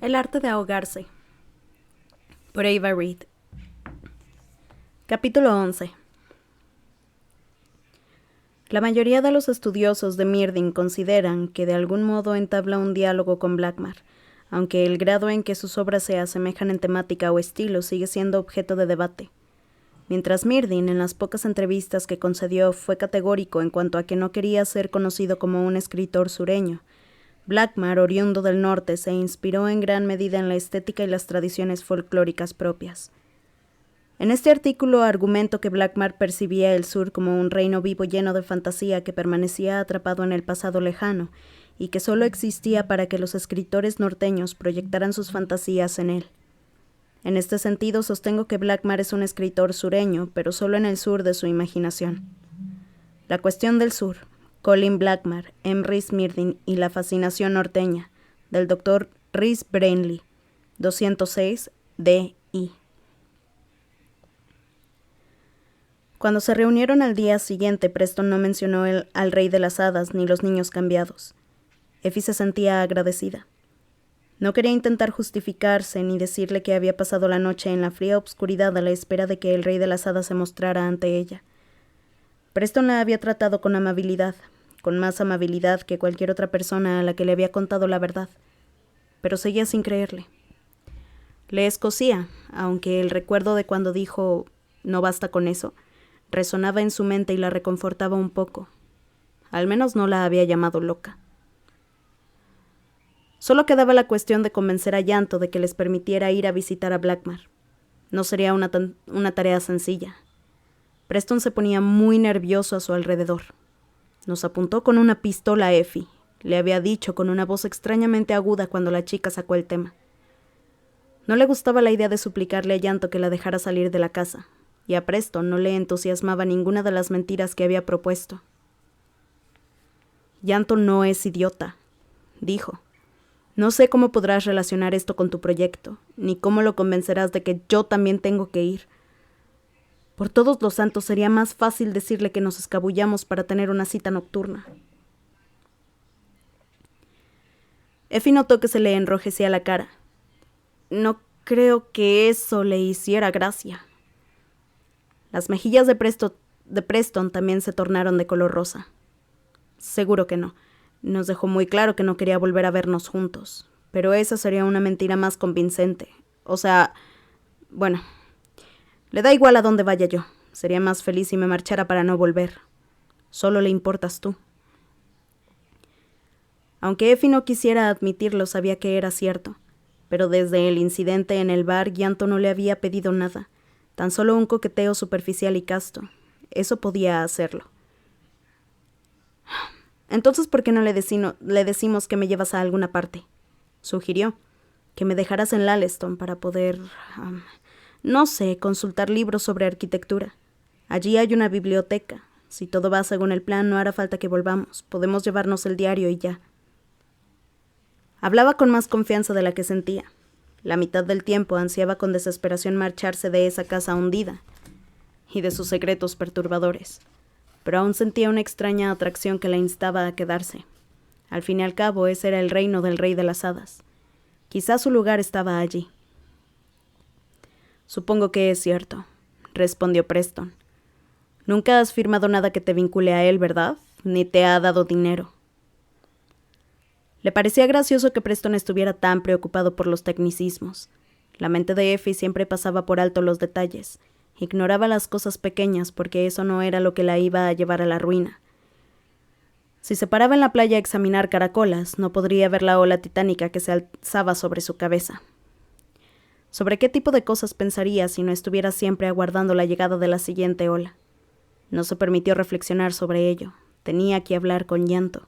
El arte de ahogarse, por Ava Reed. Capítulo 11. La mayoría de los estudiosos de Myrddin consideran que de algún modo entabla un diálogo con Blackmar, aunque el grado en que sus obras se asemejan en temática o estilo sigue siendo objeto de debate. Mientras Myrddin, en las pocas entrevistas que concedió, fue categórico en cuanto a que no quería ser conocido como un escritor sureño, Blackmar, oriundo del norte, se inspiró en gran medida en la estética y las tradiciones folclóricas propias. En este artículo argumento que Blackmar percibía el sur como un reino vivo lleno de fantasía que permanecía atrapado en el pasado lejano y que solo existía para que los escritores norteños proyectaran sus fantasías en él. En este sentido, sostengo que Blackmar es un escritor sureño, pero solo en el sur de su imaginación. La cuestión del sur, Colin Blackmar, M. Rhys Myrddin y la fascinación norteña, del Dr. Rhys Brainley, 206, D.I. Cuando se reunieron al día siguiente, Preston no mencionó al rey de las hadas ni los niños cambiados. Effie se sentía agradecida. No quería intentar justificarse ni decirle que había pasado la noche en la fría obscuridad a la espera de que el rey de las hadas se mostrara ante ella. Preston la había tratado con amabilidad, con más amabilidad que cualquier otra persona a la que le había contado la verdad, pero seguía sin creerle. Le escocía, aunque el recuerdo de cuando dijo «no basta con eso» resonaba en su mente y la reconfortaba un poco. Al menos no la había llamado loca. Solo quedaba la cuestión de convencer a Llanto de que les permitiera ir a visitar a Blackmar. No sería una tarea sencilla. Preston se ponía muy nervioso a su alrededor. Nos apuntó con una pistola a Effie, le había dicho con una voz extrañamente aguda cuando la chica sacó el tema. No le gustaba la idea de suplicarle a Llanto que la dejara salir de la casa, y a Preston no le entusiasmaba ninguna de las mentiras que había propuesto. Llanto no es idiota, dijo. No sé cómo podrás relacionar esto con tu proyecto, ni cómo lo convencerás de que yo también tengo que ir. Por todos los santos sería más fácil decirle que nos escabullamos para tener una cita nocturna. Effie notó que se le enrojecía la cara. No creo que eso le hiciera gracia. Las mejillas de Preston también se tornaron de color rosa. Seguro que no. Nos dejó muy claro que no quería volver a vernos juntos. Pero esa sería una mentira más convincente. O sea, bueno, le da igual a dónde vaya yo. Sería más feliz si me marchara para no volver. Solo le importas tú. Aunque Effie no quisiera admitirlo, sabía que era cierto. Pero desde el incidente en el bar, Llanto no le había pedido nada. Tan solo un coqueteo superficial y casto. Eso podía hacerlo. Entonces, ¿por qué no le decimos que me llevas a alguna parte? Sugirió. Que me dejaras en Laleston para poder, no sé, consultar libros sobre arquitectura. Allí hay una biblioteca. Si todo va según el plan, no hará falta que volvamos. Podemos llevarnos el diario y ya. Hablaba con más confianza de la que sentía. La mitad del tiempo ansiaba con desesperación marcharse de esa casa hundida y de sus secretos perturbadores, pero aún sentía una extraña atracción que la instaba a quedarse. Al fin y al cabo, ese era el reino del rey de las hadas. Quizás su lugar estaba allí. Supongo que es cierto, respondió Preston. Nunca has firmado nada que te vincule a él, ¿verdad? Ni te ha dado dinero. Le parecía gracioso que Preston estuviera tan preocupado por los tecnicismos. La mente de Effie siempre pasaba por alto los detalles. Ignoraba las cosas pequeñas porque eso no era lo que la iba a llevar a la ruina. Si se paraba en la playa a examinar caracolas, no podría ver la ola titánica que se alzaba sobre su cabeza. ¿Sobre qué tipo de cosas pensaría si no estuviera siempre aguardando la llegada de la siguiente ola? No se permitió reflexionar sobre ello. Tenía que hablar con Llanto.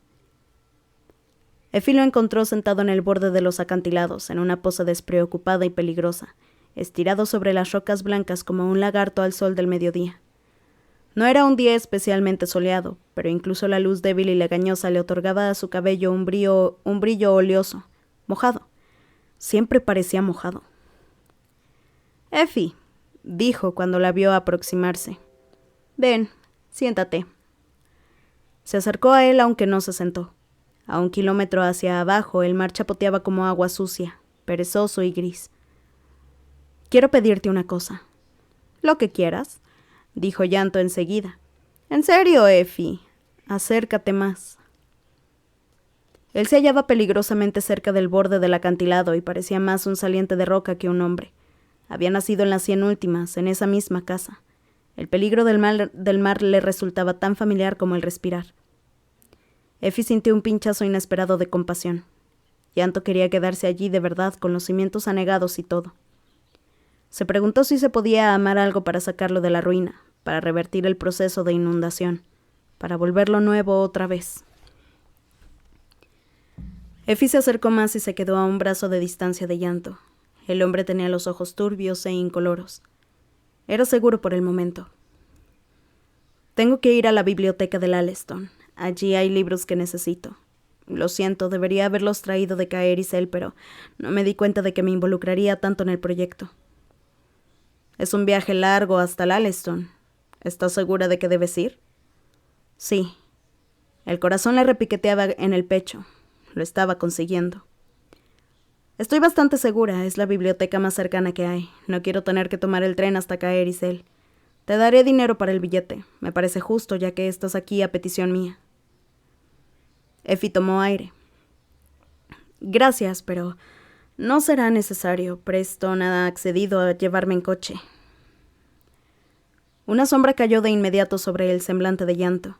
Effie lo encontró sentado en el borde de los acantilados, en una pose despreocupada y peligrosa, estirado sobre las rocas blancas como un lagarto al sol del mediodía. No era un día especialmente soleado, pero incluso la luz débil y legañosa le otorgaba a su cabello un brillo oleoso, mojado. Siempre parecía mojado. «Effie», dijo cuando la vio aproximarse. «Ven, siéntate». Se acercó a él aunque no se sentó. A 1 kilómetro hacia abajo, el mar chapoteaba como agua sucia, perezoso y gris. «Quiero pedirte una cosa». «Lo que quieras», dijo Llanto enseguida. «En serio, Effie, acércate más». Él se hallaba peligrosamente cerca del borde del acantilado y parecía más un saliente de roca que un hombre. Había nacido en las 100 últimas, en esa misma casa. El peligro del mar le resultaba tan familiar como el respirar. Effie sintió un pinchazo inesperado de compasión. Llanto quería quedarse allí de verdad, con los cimientos anegados y todo. Se preguntó si se podía amar algo para sacarlo de la ruina, para revertir el proceso de inundación, para volverlo nuevo otra vez. Effie se acercó más y se quedó a un brazo de distancia de Llanto. El hombre tenía los ojos turbios e incoloros. Era seguro por el momento. «Tengo que ir a la biblioteca del Aleston. Allí hay libros que necesito. Lo siento, debería haberlos traído de Caerisel, pero no me di cuenta de que me involucraría tanto en el proyecto». «Es un viaje largo hasta el Aleston. ¿Estás segura de que debes ir?» «Sí». El corazón le repiqueteaba en el pecho. Lo estaba consiguiendo. «Estoy bastante segura, es la biblioteca más cercana que hay. No quiero tener que tomar el tren hasta Caerisel. Te daré dinero para el billete. Me parece justo, ya que estás aquí a petición mía». Effie tomó aire. «Gracias, pero no será necesario. Preston ha accedido a llevarme en coche». Una sombra cayó de inmediato sobre el semblante de Llanto.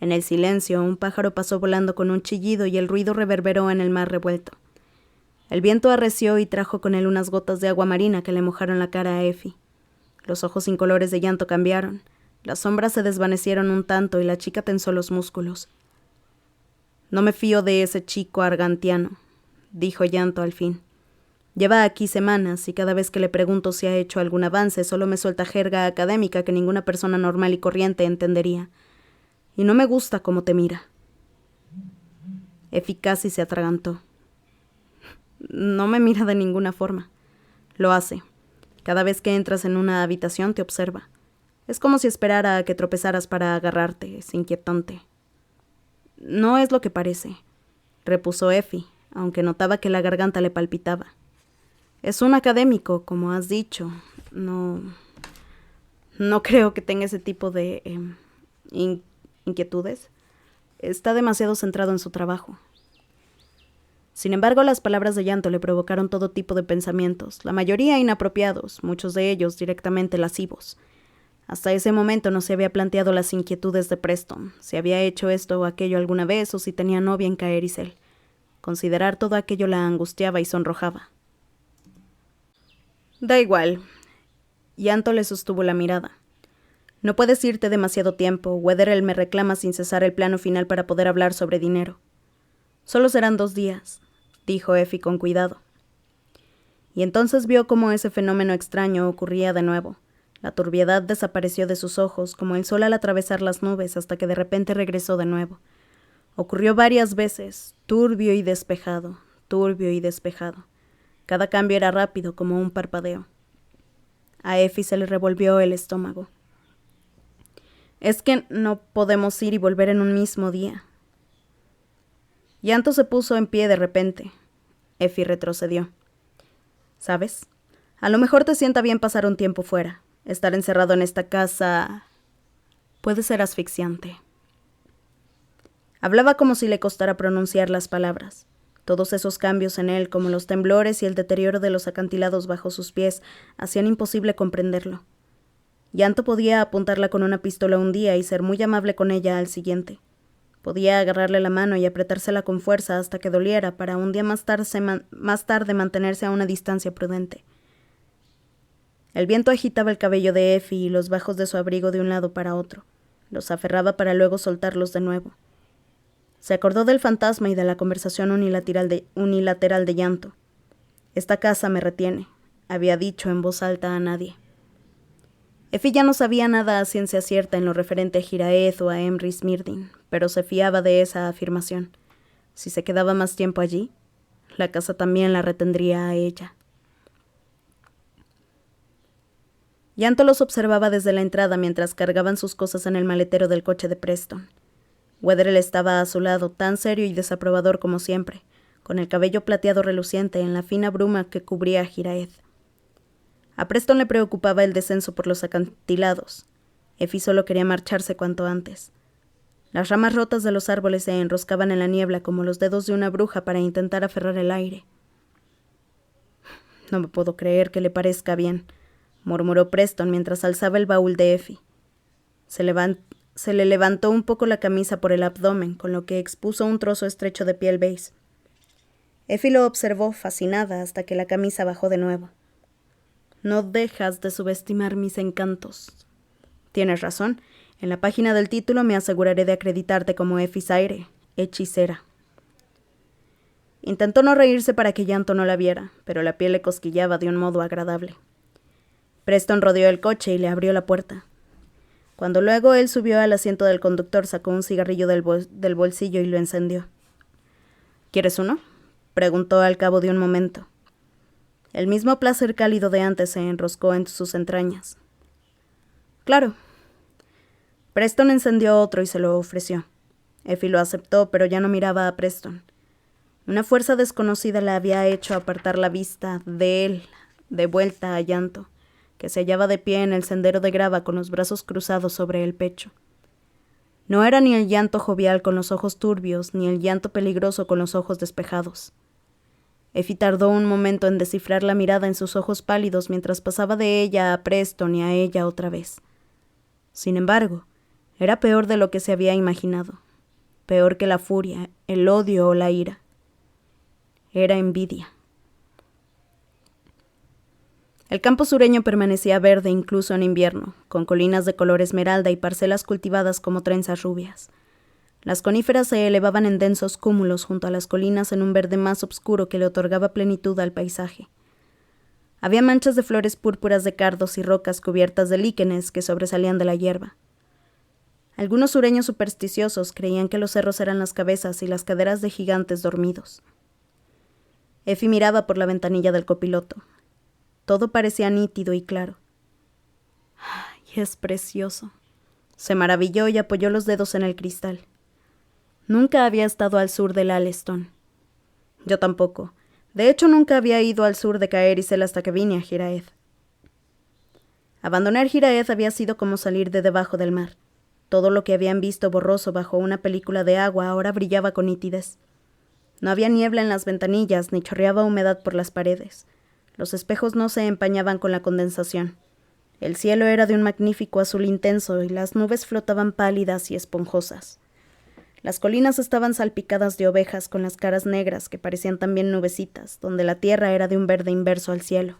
En el silencio, un pájaro pasó volando con un chillido y el ruido reverberó en el mar revuelto. El viento arreció y trajo con él unas gotas de agua marina que le mojaron la cara a Effie. Los ojos incolores de Llanto cambiaron. Las sombras se desvanecieron un tanto y la chica tensó los músculos. «No me fío de ese chico argantiano», dijo Llanto al fin. «Lleva aquí semanas y cada vez que le pregunto si ha hecho algún avance solo me suelta jerga académica que ninguna persona normal y corriente entendería. Y no me gusta cómo te mira». Effie casi se atragantó. «No me mira de ninguna forma». «Lo hace. Cada vez que entras en una habitación te observa. Es como si esperara a que tropezaras para agarrarte. Es inquietante». «No es lo que parece», repuso Effie, aunque notaba que la garganta le palpitaba. «Es un académico, como has dicho. No creo que tenga ese tipo de inquietudes. Está demasiado centrado en su trabajo». Sin embargo, las palabras de Llanto le provocaron todo tipo de pensamientos, la mayoría inapropiados, muchos de ellos directamente lascivos. Hasta ese momento no se había planteado las inquietudes de Preston, si había hecho esto o aquello alguna vez o si tenía novia en Caerisel. Considerar todo aquello la angustiaba y sonrojaba. «Da igual». Llanto le sostuvo la mirada. «No puedes irte demasiado tiempo. Wetherell me reclama sin cesar el plano final para poder hablar sobre dinero». «Solo serán 2 días», dijo Effie con cuidado. Y entonces vio cómo ese fenómeno extraño ocurría de nuevo. La turbiedad desapareció de sus ojos, como el sol al atravesar las nubes, hasta que de repente regresó de nuevo. Ocurrió varias veces, turbio y despejado, turbio y despejado. Cada cambio era rápido, como un parpadeo. A Effie se le revolvió el estómago. «Es que no podemos ir y volver en un mismo día». Llanto se puso en pie de repente. Effie retrocedió. «¿Sabes? A lo mejor te sienta bien pasar un tiempo fuera. Estar encerrado en esta casa puede ser asfixiante». Hablaba como si le costara pronunciar las palabras. Todos esos cambios en él, como los temblores y el deterioro de los acantilados bajo sus pies, hacían imposible comprenderlo. Llanto podía apuntarla con una pistola un día y ser muy amable con ella al siguiente. Podía agarrarle la mano y apretársela con fuerza hasta que doliera, para un día más tarde mantenerse a una distancia prudente. El viento agitaba el cabello de Effie y los bajos de su abrigo de un lado para otro. Los aferraba para luego soltarlos de nuevo. Se acordó del fantasma y de la conversación unilateral de Llanto. «Esta casa me retiene», había dicho en voz alta a nadie. Effie ya no sabía nada a ciencia cierta en lo referente a Giraeth o a Emrys Smirdin, pero se fiaba de esa afirmación. Si se quedaba más tiempo allí, la casa también la retendría a ella. Llanto los observaba desde la entrada mientras cargaban sus cosas en el maletero del coche de Preston. Wetherell estaba a su lado, tan serio y desaprobador como siempre, con el cabello plateado reluciente en la fina bruma que cubría a Giraeth. A Preston le preocupaba el descenso por los acantilados. Effie solo quería marcharse cuanto antes. Las ramas rotas de los árboles se enroscaban en la niebla como los dedos de una bruja para intentar aferrar el aire. «No me puedo creer que le parezca bien», murmuró Preston mientras alzaba el baúl de Effie. Se le levantó un poco la camisa por el abdomen, con lo que expuso un trozo estrecho de piel beige. Effie lo observó, fascinada, hasta que la camisa bajó de nuevo. «No dejas de subestimar mis encantos». «Tienes razón. En la página del título me aseguraré de acreditarte como Effie Sayre, hechicera». Intentó no reírse para que Llanto no la viera, pero la piel le cosquillaba de un modo agradable. Preston rodeó el coche y le abrió la puerta. Cuando luego él subió al asiento del conductor, sacó un cigarrillo del bolsillo y lo encendió. «¿Quieres uno?», preguntó al cabo de un momento. El mismo placer cálido de antes se enroscó en sus entrañas. «Claro». Preston encendió otro y se lo ofreció. Effie lo aceptó, pero ya no miraba a Preston. Una fuerza desconocida la había hecho apartar la vista de él, de vuelta a Llanto, que se hallaba de pie en el sendero de grava con los brazos cruzados sobre el pecho. No era ni el Llanto jovial con los ojos turbios, ni el Llanto peligroso con los ojos despejados. Effie tardó un momento en descifrar la mirada en sus ojos pálidos mientras pasaba de ella a Preston y a ella otra vez. Sin embargo, era peor de lo que se había imaginado. Peor que la furia, el odio o la ira. Era envidia. El campo sureño permanecía verde incluso en invierno, con colinas de color esmeralda y parcelas cultivadas como trenzas rubias. Las coníferas se elevaban en densos cúmulos junto a las colinas en un verde más oscuro que le otorgaba plenitud al paisaje. Había manchas de flores púrpuras de cardos y rocas cubiertas de líquenes que sobresalían de la hierba. Algunos sureños supersticiosos creían que los cerros eran las cabezas y las caderas de gigantes dormidos. Effie miraba por la ventanilla del copiloto. Todo parecía nítido y claro. ¡Ay, es precioso! Se maravilló y apoyó los dedos en el cristal. Nunca había estado al sur del Aleston. Yo tampoco. De hecho, nunca había ido al sur de Caerisel hasta que vine a Giraeth. Abandonar Giraeth había sido como salir de debajo del mar. Todo lo que habían visto borroso bajo una película de agua ahora brillaba con nitidez. No había niebla en las ventanillas ni chorreaba humedad por las paredes. Los espejos no se empañaban con la condensación. El cielo era de un magnífico azul intenso y las nubes flotaban pálidas y esponjosas. Las colinas estaban salpicadas de ovejas con las caras negras que parecían también nubecitas, donde la tierra era de un verde inverso al cielo.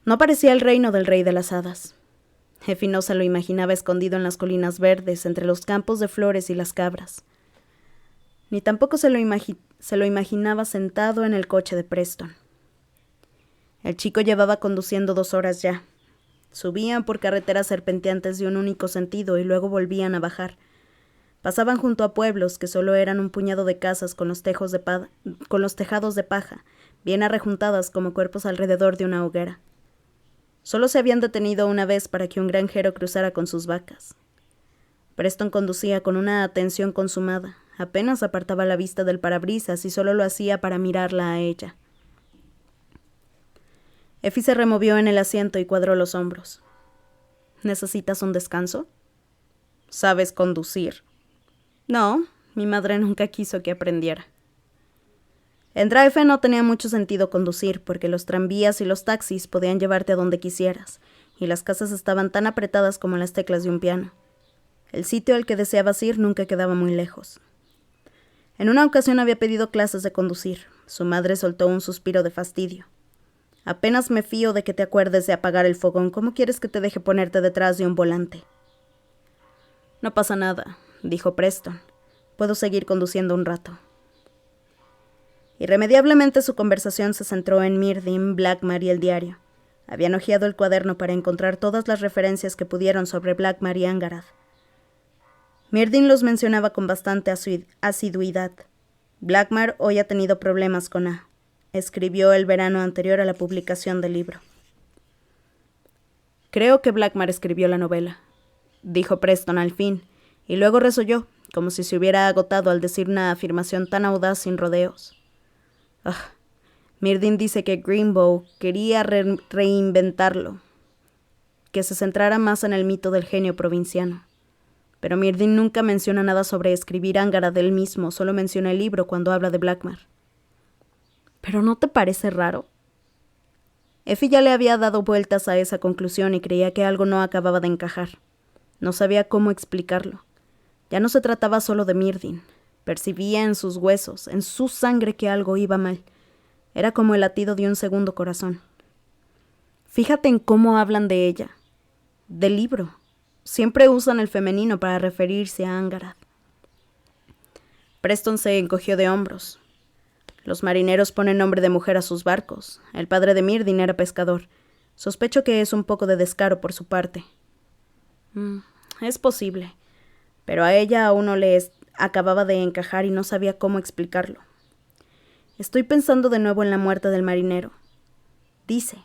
No parecía el reino del rey de las hadas. Effie no se lo imaginaba escondido en las colinas verdes entre los campos de flores y las cabras. Ni tampoco se lo imaginaba sentado en el coche de Preston. El chico llevaba conduciendo 2 horas ya. Subían por carreteras serpenteantes de un único sentido y luego volvían a bajar. Pasaban junto a pueblos que solo eran un puñado de casas con los tejados de paja, bien arrejuntadas como cuerpos alrededor de una hoguera. Solo se habían detenido una vez para que un granjero cruzara con sus vacas. Preston conducía con una atención consumada. Apenas apartaba la vista del parabrisas y solo lo hacía para mirarla a ella. Effie se removió en el asiento y cuadró los hombros. ¿Necesitas un descanso? ¿Sabes conducir? No, mi madre nunca quiso que aprendiera. En Dreyfe no tenía mucho sentido conducir, porque los tranvías y los taxis podían llevarte a donde quisieras, y las casas estaban tan apretadas como las teclas de un piano. El sitio al que deseabas ir nunca quedaba muy lejos. En una ocasión había pedido clases de conducir. Su madre soltó un suspiro de fastidio. Apenas me fío de que te acuerdes de apagar el fogón. ¿Cómo quieres que te deje ponerte detrás de un volante? No pasa nada, dijo Preston. Puedo seguir conduciendo un rato. Irremediablemente su conversación se centró en Myrddin, Blackmar y el diario. Habían hojeado el cuaderno para encontrar todas las referencias que pudieron sobre Blackmar y Angarath. Myrddin los mencionaba con bastante asiduidad. Blackmar hoy ha tenido problemas con A. Escribió el verano anterior a la publicación del libro. Creo que Blackmar escribió la novela, dijo Preston al fin, y luego resolló, como si se hubiera agotado al decir una afirmación tan audaz sin rodeos. Myrdhin dice que Grimbow quería reinventarlo, que se centrara más en el mito del genio provinciano. Pero Myrdhin nunca menciona nada sobre escribir Angara del mismo, solo menciona el libro cuando habla de Blackmar. ¿Pero no te parece raro? Effie ya le había dado vueltas a esa conclusión y creía que algo no acababa de encajar. No sabía cómo explicarlo. Ya no se trataba solo de Myrdhin. Percibía en sus huesos, en su sangre, que algo iba mal. Era como el latido de un segundo corazón. Fíjate en cómo hablan de ella. Del libro. Siempre usan el femenino para referirse a Angara. Preston se encogió de hombros. Los marineros ponen nombre de mujer a sus barcos. El padre de Myrdhin era pescador. Sospecho que es un poco de descaro por su parte. Es posible. Pero a ella aún no le acababa de encajar y no sabía cómo explicarlo. Estoy pensando de nuevo en la muerte del marinero. Dice.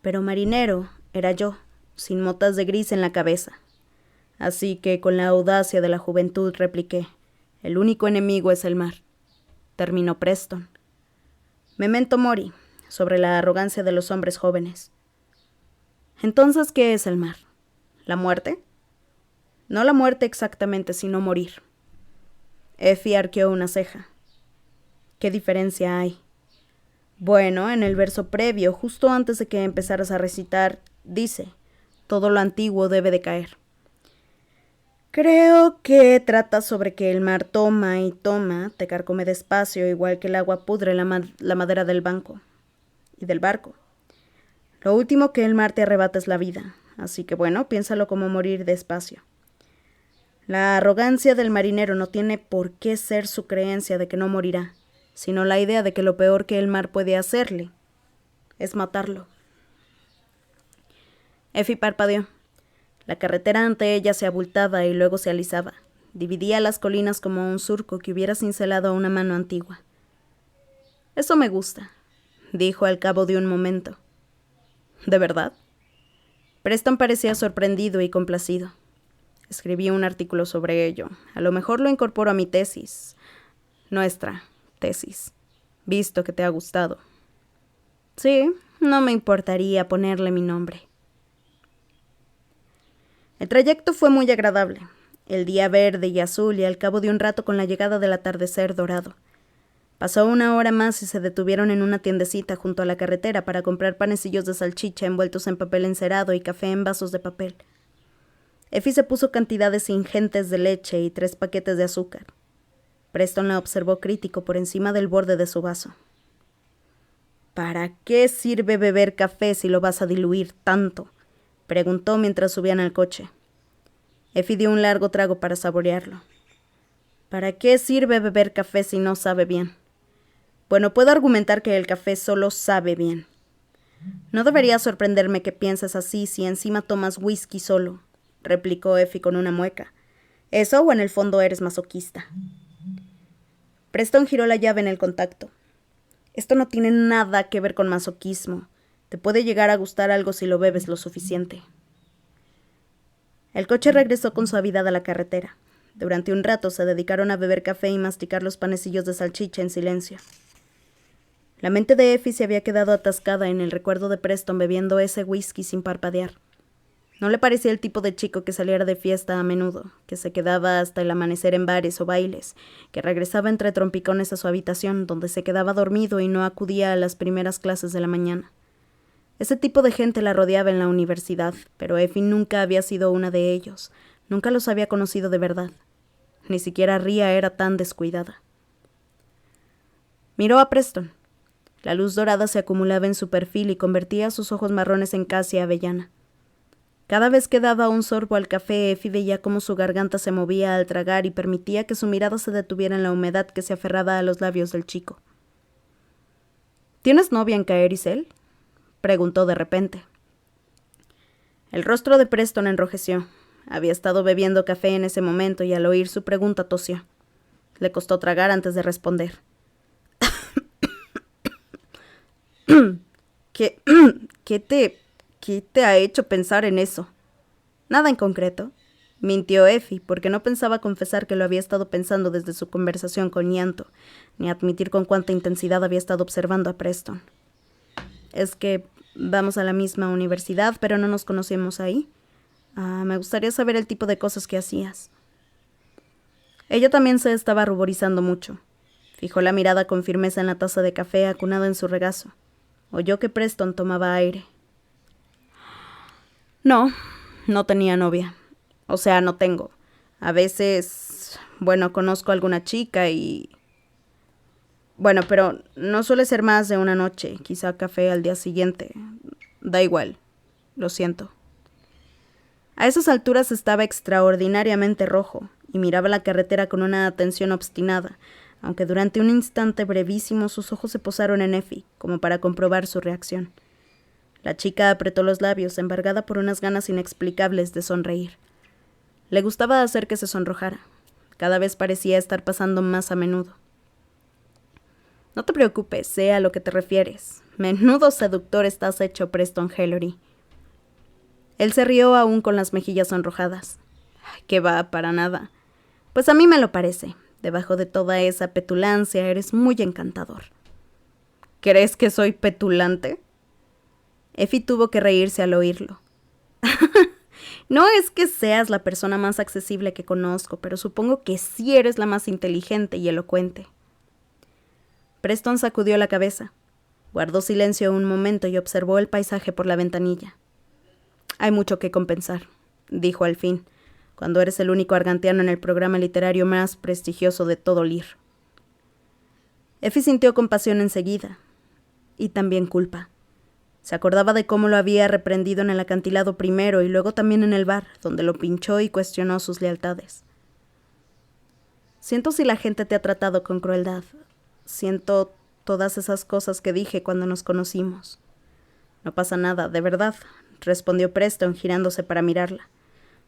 Pero marinero era yo, sin motas de gris en la cabeza. Así que con la audacia de la juventud repliqué. El único enemigo es el mar. Terminó Preston. Memento mori, sobre la arrogancia de los hombres jóvenes. Entonces, ¿qué es el mar? ¿La muerte? No la muerte exactamente, sino morir. Effie arqueó una ceja. ¿Qué diferencia hay? Bueno, en el verso previo, justo antes de que empezaras a recitar, dice, todo lo antiguo debe de caer. Creo que trata sobre que el mar toma y toma, te carcome despacio, igual que el agua pudre la madera del banco y del barco. Lo último que el mar te arrebata es la vida, así que bueno, piénsalo como morir despacio. La arrogancia del marinero no tiene por qué ser su creencia de que no morirá, sino la idea de que lo peor que el mar puede hacerle es matarlo. Effie parpadeó. La carretera ante ella se abultaba y luego se alisaba. Dividía las colinas como un surco que hubiera cincelado a una mano antigua. Eso me gusta, dijo al cabo de un momento. ¿De verdad? Preston parecía sorprendido y complacido. Escribí un artículo sobre ello. A lo mejor lo incorporo a mi tesis. Nuestra tesis. Visto que te ha gustado. Sí, no me importaría ponerle mi nombre. El trayecto fue muy agradable. El día verde y azul y al cabo de un rato con la llegada del atardecer dorado. Pasó una hora más y se detuvieron en una tiendecita junto a la carretera para comprar panecillos de salchicha envueltos en papel encerado y café en vasos de papel. Effie se puso cantidades ingentes de leche y 3 paquetes de azúcar. Preston la observó crítico por encima del borde de su vaso. ¿Para qué sirve beber café si lo vas a diluir tanto?, preguntó mientras subían al coche. Effie dio un largo trago para saborearlo. ¿Para qué sirve beber café si no sabe bien? Bueno, puedo argumentar que el café solo sabe bien. No debería sorprenderme que pienses así si encima tomas whisky solo, replicó Effie con una mueca. ¿Eso o en el fondo eres masoquista? Preston giró la llave en el contacto. Esto no tiene nada que ver con masoquismo. Te puede llegar a gustar algo si lo bebes lo suficiente. El coche regresó con suavidad a la carretera. Durante un rato se dedicaron a beber café y masticar los panecillos de salchicha en silencio. La mente de Effie se había quedado atascada en el recuerdo de Preston bebiendo ese whisky sin parpadear. No le parecía el tipo de chico que saliera de fiesta a menudo, que se quedaba hasta el amanecer en bares o bailes, que regresaba entre trompicones a su habitación, donde se quedaba dormido y no acudía a las primeras clases de la mañana. Ese tipo de gente la rodeaba en la universidad, pero Effie nunca había sido una de ellos, nunca los había conocido de verdad. Ni siquiera Ria era tan descuidada. Miró a Preston. La luz dorada se acumulaba en su perfil y convertía sus ojos marrones en casi avellana. Cada vez que daba un sorbo al café, Effie veía cómo su garganta se movía al tragar y permitía que su mirada se detuviera en la humedad que se aferraba a los labios del chico. ¿Tienes novia en Caerisel?, preguntó de repente. El rostro de Preston enrojeció. Había estado bebiendo café en ese momento y al oír su pregunta tosió. Le costó tragar antes de responder. ¿Qué te ha hecho pensar en eso? Nada en concreto. Mintió Effie, porque no pensaba confesar que lo había estado pensando desde su conversación con Llanto, ni admitir con cuánta intensidad había estado observando a Preston. Es que vamos a la misma universidad, pero no nos conocemos ahí. Me gustaría saber el tipo de cosas que hacías. Ella también se estaba ruborizando mucho. Fijó la mirada con firmeza en la taza de café acunada en su regazo. Oyó que Preston tomaba aire. No, no tenía novia. O sea, no tengo. A veces, conozco a alguna chica y... pero no suele ser más de una noche, quizá café al día siguiente. Da igual, lo siento. A esas alturas estaba extraordinariamente rojo y miraba la carretera con una atención obstinada, aunque durante un instante brevísimo sus ojos se posaron en Effie, como para comprobar su reacción. La chica apretó los labios, embargada por unas ganas inexplicables de sonreír. Le gustaba hacer que se sonrojara. Cada vez parecía estar pasando más a menudo. No te preocupes, sé a lo que te refieres. Menudo seductor estás hecho, Preston Hellery. Él se rió aún con las mejillas sonrojadas. ¿Qué va? Para nada. Pues a mí me lo parece. Debajo de toda esa petulancia eres muy encantador. ¿Crees que soy petulante? Effie tuvo que reírse al oírlo. No es que seas la persona más accesible que conozco, pero supongo que sí eres la más inteligente y elocuente. Preston sacudió la cabeza. Guardó silencio un momento y observó el paisaje por la ventanilla. Hay mucho que compensar, dijo al fin, cuando eres el único argantiano en el programa literario más prestigioso de todo Lear. Effie sintió compasión enseguida, y también culpa. Se acordaba de cómo lo había reprendido en el acantilado primero y luego también en el bar, donde lo pinchó y cuestionó sus lealtades. Siento si la gente te ha tratado con crueldad. Siento todas esas cosas que dije cuando nos conocimos. No pasa nada, de verdad, respondió Preston, girándose para mirarla.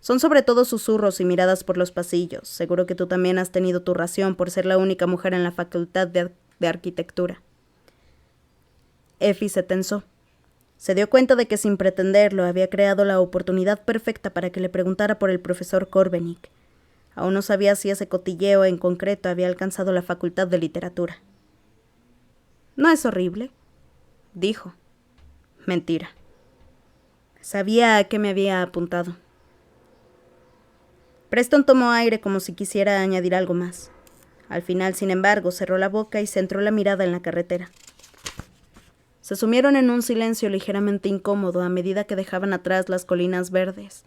Son sobre todo susurros y miradas por los pasillos. Seguro que tú también has tenido tu ración por ser la única mujer en la facultad de arquitectura. Effie se tensó. Se dio cuenta de que sin pretenderlo había creado la oportunidad perfecta para que le preguntara por el profesor Corbenick. Aún no sabía si ese cotilleo en concreto había alcanzado la facultad de literatura. «¿No es horrible?», dijo. Mentira. Sabía a qué me había apuntado. Preston tomó aire como si quisiera añadir algo más. Al final, sin embargo, cerró la boca y centró la mirada en la carretera. Se sumieron en un silencio ligeramente incómodo a medida que dejaban atrás las colinas verdes,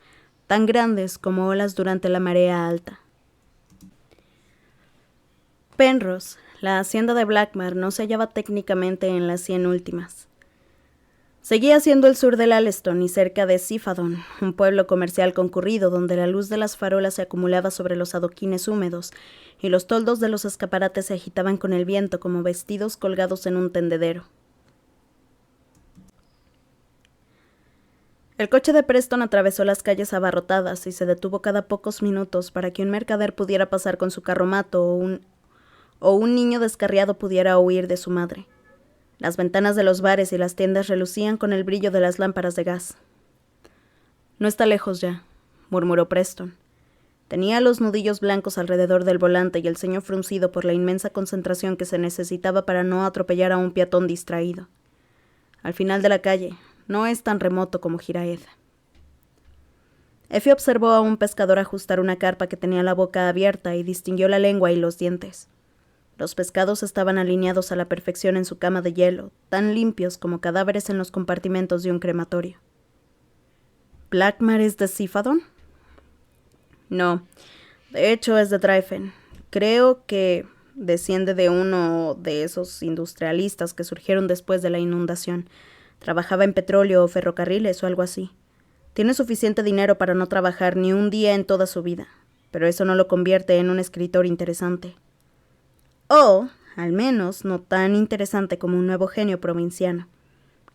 tan grandes como olas durante la marea alta. Penrose, la hacienda de Blackmar, no se hallaba técnicamente en las 100 últimas. Seguía siendo el sur del Alston y cerca de Sifadon, un pueblo comercial concurrido donde la luz de las farolas se acumulaba sobre los adoquines húmedos y los toldos de los escaparates se agitaban con el viento como vestidos colgados en un tendedero. El coche de Preston atravesó las calles abarrotadas y se detuvo cada pocos minutos para que un mercader pudiera pasar con su carromato o un niño descarriado pudiera huir de su madre. Las ventanas de los bares y las tiendas relucían con el brillo de las lámparas de gas. «No está lejos ya», murmuró Preston. Tenía los nudillos blancos alrededor del volante y el ceño fruncido por la inmensa concentración que se necesitaba para no atropellar a un peatón distraído. Al final de la calle, no es tan remoto como Giraed. Effie observó a un pescador ajustar una carpa que tenía la boca abierta y distinguió la lengua y los dientes. Los pescados estaban alineados a la perfección en su cama de hielo, tan limpios como cadáveres en los compartimentos de un crematorio. ¿Blackmar es de Sifadon? No, de hecho es de Dryfen. Creo que desciende de uno de esos industrialistas que surgieron después de la inundación. Trabajaba en petróleo o ferrocarriles o algo así. Tiene suficiente dinero para no trabajar ni un día en toda su vida, pero eso no lo convierte en un escritor interesante. O, al menos, no tan interesante como un nuevo genio provinciano,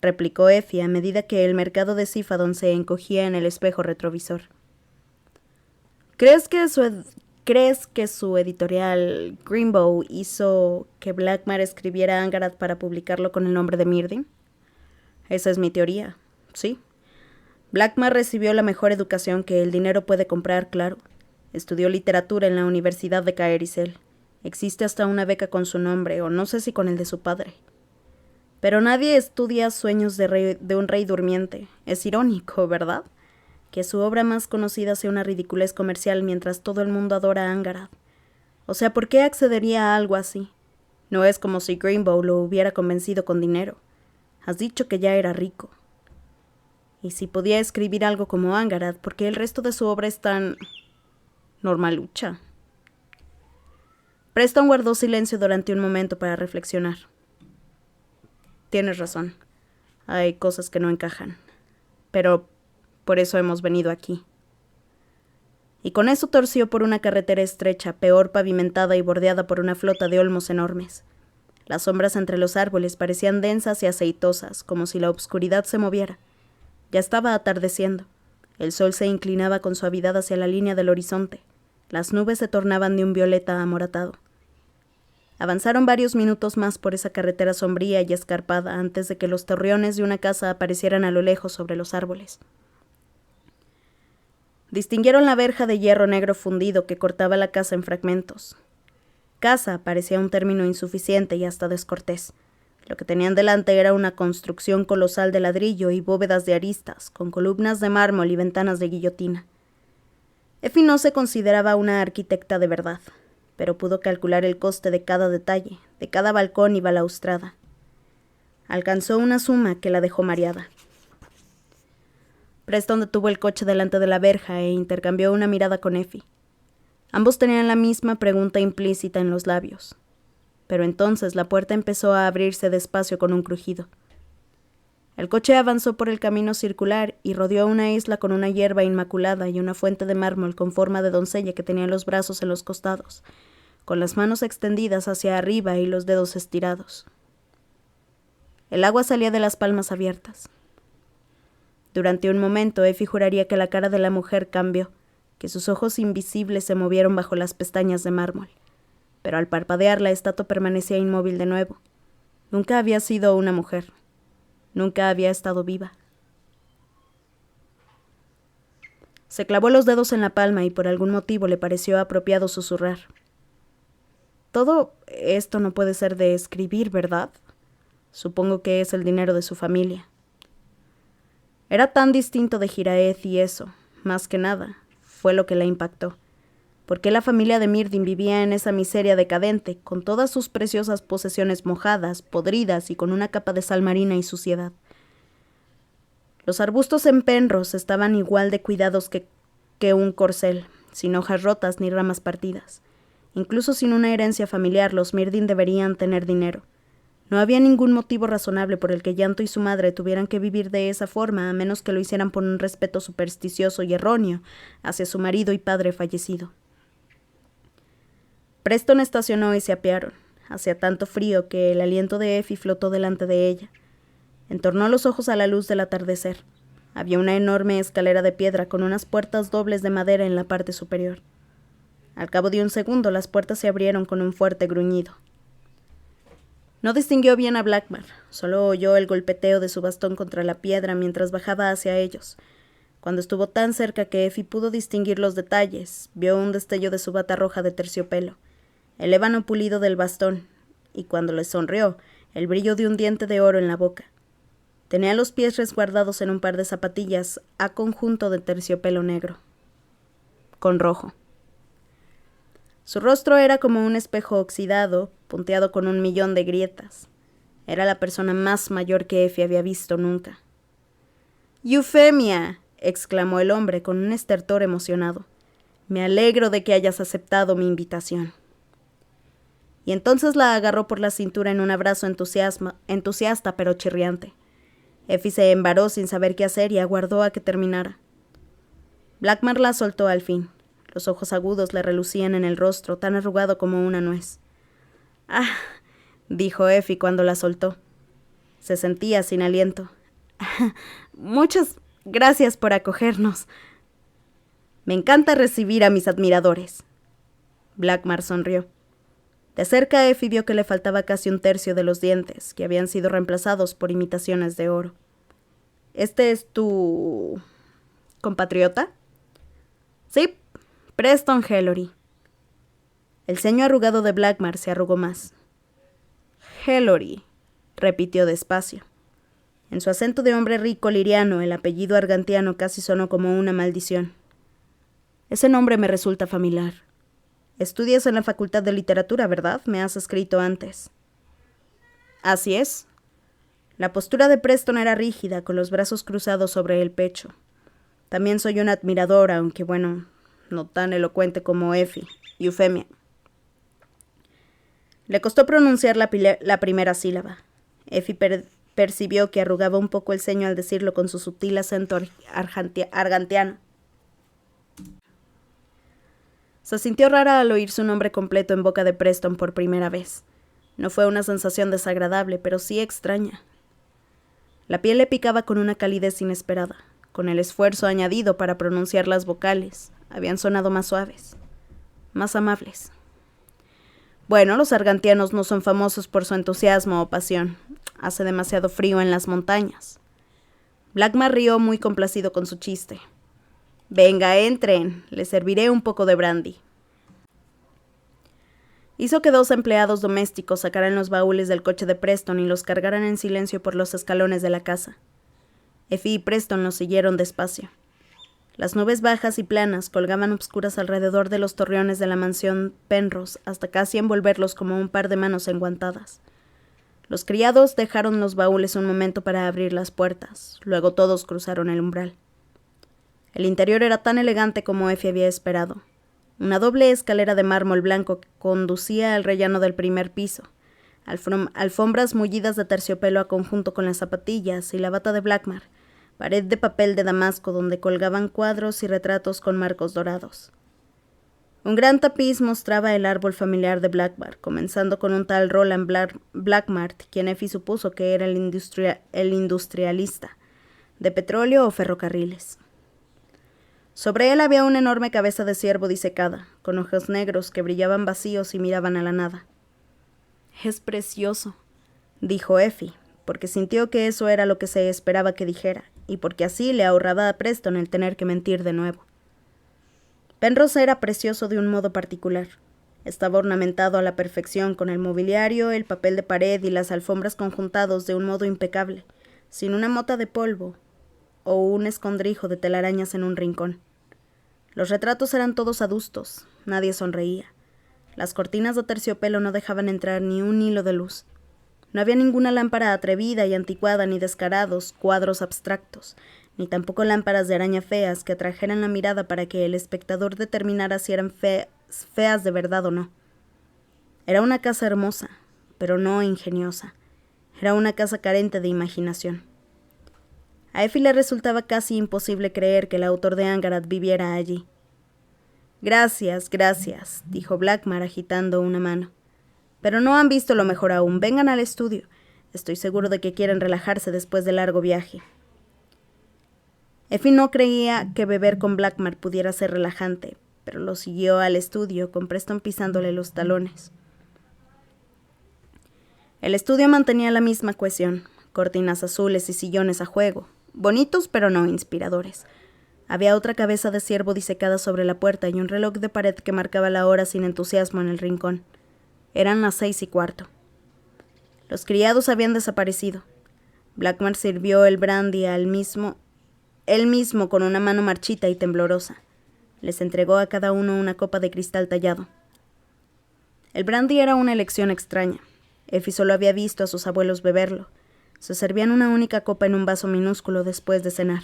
replicó Effie a medida que el mercado de Sifadon se encogía en el espejo retrovisor. ¿Crees que su editorial Greenbow hizo que Blackmar escribiera Angarad para publicarlo con el nombre de Myrdin? Esa es mi teoría, sí. Blackmar recibió la mejor educación que el dinero puede comprar, claro. Estudió literatura en la Universidad de Caersell. Existe hasta una beca con su nombre, o no sé si con el de su padre. Pero nadie estudia Sueños de un rey durmiente. Es irónico, ¿verdad? Que su obra más conocida sea una ridiculez comercial mientras todo el mundo adora a Angharad. O sea, ¿por qué accedería a algo así? No es como si Greenbow lo hubiera convencido con dinero. Has dicho que ya era rico. Y si podía escribir algo como Angharad, ¿por qué el resto de su obra es tan normalucha? Preston guardó silencio durante un momento para reflexionar. Tienes razón. Hay cosas que no encajan. Pero por eso hemos venido aquí. Y con eso torció por una carretera estrecha, peor pavimentada y bordeada por una flota de olmos enormes. Las sombras entre los árboles parecían densas y aceitosas, como si la obscuridad se moviera. Ya estaba atardeciendo. El sol se inclinaba con suavidad hacia la línea del horizonte. Las nubes se tornaban de un violeta amoratado. Avanzaron varios minutos más por esa carretera sombría y escarpada antes de que los torreones de una casa aparecieran a lo lejos sobre los árboles. Distinguieron la verja de hierro negro fundido que cortaba la casa en fragmentos. Casa parecía un término insuficiente y hasta descortés. Lo que tenían delante era una construcción colosal de ladrillo y bóvedas de aristas, con columnas de mármol y ventanas de guillotina. Effie no se consideraba una arquitecta de verdad, pero pudo calcular el coste de cada detalle, de cada balcón y balaustrada. Alcanzó una suma que la dejó mareada. Preston detuvo el coche delante de la verja e intercambió una mirada con Effie. Ambos tenían la misma pregunta implícita en los labios. Pero entonces la puerta empezó a abrirse despacio con un crujido. El coche avanzó por el camino circular y rodeó una isla con una hierba inmaculada y una fuente de mármol con forma de doncella que tenía los brazos en los costados, con las manos extendidas hacia arriba y los dedos estirados. El agua salía de las palmas abiertas. Durante un momento Effie juraría que la cara de la mujer cambió, que sus ojos invisibles se movieron bajo las pestañas de mármol. Pero al parpadear la estatua permanecía inmóvil de nuevo. Nunca había sido una mujer. Nunca había estado viva. Se clavó los dedos en la palma y por algún motivo le pareció apropiado susurrar. Todo esto no puede ser de escribir, ¿verdad? Supongo que es el dinero de su familia. Era tan distinto de Jiraeth y eso, más que nada, fue lo que la impactó. ¿Por qué la familia de Myrdin vivía en esa miseria decadente, con todas sus preciosas posesiones mojadas, podridas y con una capa de sal marina y suciedad? Los arbustos en Penrose estaban igual de cuidados que un corcel, sin hojas rotas ni ramas partidas. Incluso sin una herencia familiar, los Myrdin deberían tener dinero. No había ningún motivo razonable por el que Llanto y su madre tuvieran que vivir de esa forma, a menos que lo hicieran por un respeto supersticioso y erróneo hacia su marido y padre fallecido. Preston estacionó y se apearon. Hacía tanto frío que el aliento de Effie flotó delante de ella. Entornó los ojos a la luz del atardecer. Había una enorme escalera de piedra con unas puertas dobles de madera en la parte superior. Al cabo de un segundo, las puertas se abrieron con un fuerte gruñido. No distinguió bien a Blackmar, solo oyó el golpeteo de su bastón contra la piedra mientras bajaba hacia ellos. Cuando estuvo tan cerca que Effie pudo distinguir los detalles, vio un destello de su bata roja de terciopelo, el ébano pulido del bastón, y cuando le sonrió, el brillo de un diente de oro en la boca. Tenía los pies resguardados en un par de zapatillas a conjunto de terciopelo negro, con rojo. Su rostro era como un espejo oxidado, punteado con 1.000.000 de grietas. Era la persona más mayor que Effie había visto nunca. —¡Eufemia! —exclamó el hombre con un estertor emocionado. —Me alegro de que hayas aceptado mi invitación. Y entonces la agarró por la cintura en un abrazo entusiasta pero chirriante. Effie se embaró sin saber qué hacer y aguardó a que terminara. Blackmar la soltó al fin. Los ojos agudos le relucían en el rostro, tan arrugado como una nuez. —¡Ah! —dijo Effie cuando la soltó. Se sentía sin aliento. —Muchas gracias por acogernos. —Me encanta recibir a mis admiradores. Blackmar sonrió. De cerca Effie vio que le faltaba casi un tercio de los dientes, que habían sido reemplazados por imitaciones de oro. —¿Este es tu ¿Compatriota? Sí, Preston Hellory. El ceño arrugado de Blackmar se arrugó más. Hellory, repitió despacio. En su acento de hombre rico liriano, el apellido argantiano casi sonó como una maldición. Ese nombre me resulta familiar. Estudias en la Facultad de Literatura, ¿verdad? Me has escrito antes. Así es. La postura de Preston era rígida, con los brazos cruzados sobre el pecho. También soy una admiradora, aunque bueno, no tan elocuente como Effie. Eufemia. Le costó pronunciar la primera sílaba. Effie percibió que arrugaba un poco el ceño al decirlo con su sutil acento argantiano. Se sintió rara al oír su nombre completo en boca de Preston por primera vez. No fue una sensación desagradable, pero sí extraña. La piel le picaba con una calidez inesperada. Con el esfuerzo añadido para pronunciar las vocales, habían sonado más suaves, más amables. Bueno, los argantianos no son famosos por su entusiasmo o pasión. Hace demasiado frío en las montañas. Blackmar rió muy complacido con su chiste. Venga, entren, les serviré un poco de brandy. Hizo que 2 empleados domésticos sacaran los baúles del coche de Preston y los cargaran en silencio por los escalones de la casa. Effie y Preston los siguieron despacio. Las nubes bajas y planas colgaban obscuras alrededor de los torreones de la mansión Penrose hasta casi envolverlos como un par de manos enguantadas. Los criados dejaron los baúles un momento para abrir las puertas, luego todos cruzaron el umbral. El interior era tan elegante como Effie había esperado. Una doble escalera de mármol blanco que conducía al rellano del primer piso, alfombras mullidas de terciopelo a conjunto con las zapatillas y la bata de Blackmar, pared de papel de damasco donde colgaban cuadros y retratos con marcos dorados. Un gran tapiz mostraba el árbol familiar de Blackmar, comenzando con un tal Roland Blackmar, quien Effie supuso que era el industrialista, de petróleo o ferrocarriles. Sobre él había una enorme cabeza de ciervo disecada, con ojos negros que brillaban vacíos y miraban a la nada. «Es precioso», dijo Effie, porque sintió que eso era lo que se esperaba que dijera, y porque así le ahorraba a Preston el tener que mentir de nuevo. Penrose era precioso de un modo particular. Estaba ornamentado a la perfección con el mobiliario, el papel de pared y las alfombras conjuntados de un modo impecable, sin una mota de polvo o un escondrijo de telarañas en un rincón. Los retratos eran todos adustos, nadie sonreía. Las cortinas de terciopelo no dejaban entrar ni un hilo de luz. No había ninguna lámpara atrevida y anticuada ni descarados cuadros abstractos, ni tampoco lámparas de araña feas que atrajeran la mirada para que el espectador determinara si eran feas de verdad o no. Era una casa hermosa, pero no ingeniosa. Era una casa carente de imaginación. A Effie le resultaba casi imposible creer que el autor de Angarat viviera allí. Gracias, dijo Blackmar agitando una mano. Pero no han visto lo mejor aún. Vengan al estudio. Estoy seguro de que quieren relajarse después del largo viaje. Effie no creía que beber con Blackmar pudiera ser relajante, pero lo siguió al estudio, con Preston pisándole los talones. El estudio mantenía la misma cohesión, cortinas azules y sillones a juego, bonitos pero no inspiradores. Había otra cabeza de ciervo disecada sobre la puerta y un reloj de pared que marcaba la hora sin entusiasmo en el rincón. Eran las 6:15. Los criados habían desaparecido. Blackmar sirvió el brandy él mismo con una mano marchita y temblorosa. Les entregó a cada uno una copa de cristal tallado. El brandy era una elección extraña. Effie solo había visto a sus abuelos beberlo. Se servían una única copa en un vaso minúsculo después de cenar.